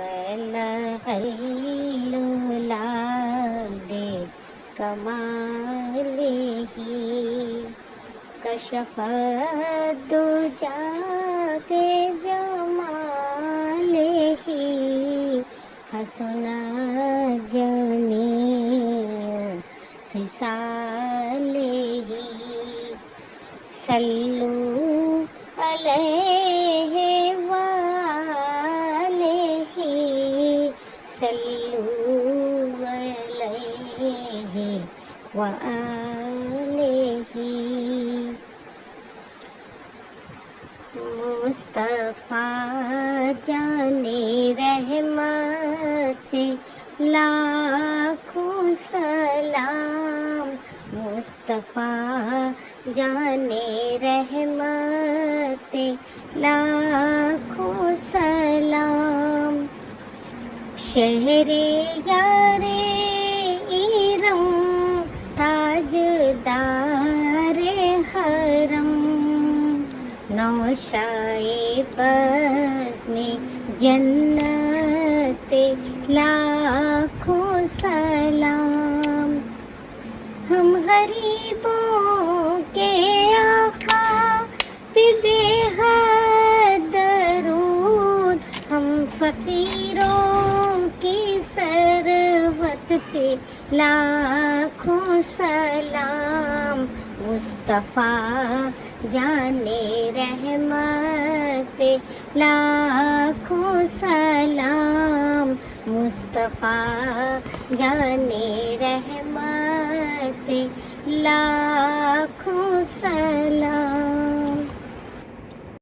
بلغ الولاد كماله كشف الدجى بجماله حسن جميع خصاله صلوا علیہ وآلہ صلوا علیہ وآلہ مصطفیٰ جان رحمت لاکھوں سلام مصطفیٰ جان رحمت لاکھوں سلام شہر یار ایرم تاجدار حرم نوشائے بزم جنت لاکھوں سلام ہم غریبوں کے آقا پہ بے حد درود ہم فقیروں کی ثروت پہ لاکھوں سلام مصطفیٰ جان رحمت پہ لاکھوں سلام مصطفیٰ جان رحمت پہ لاکھوں سلام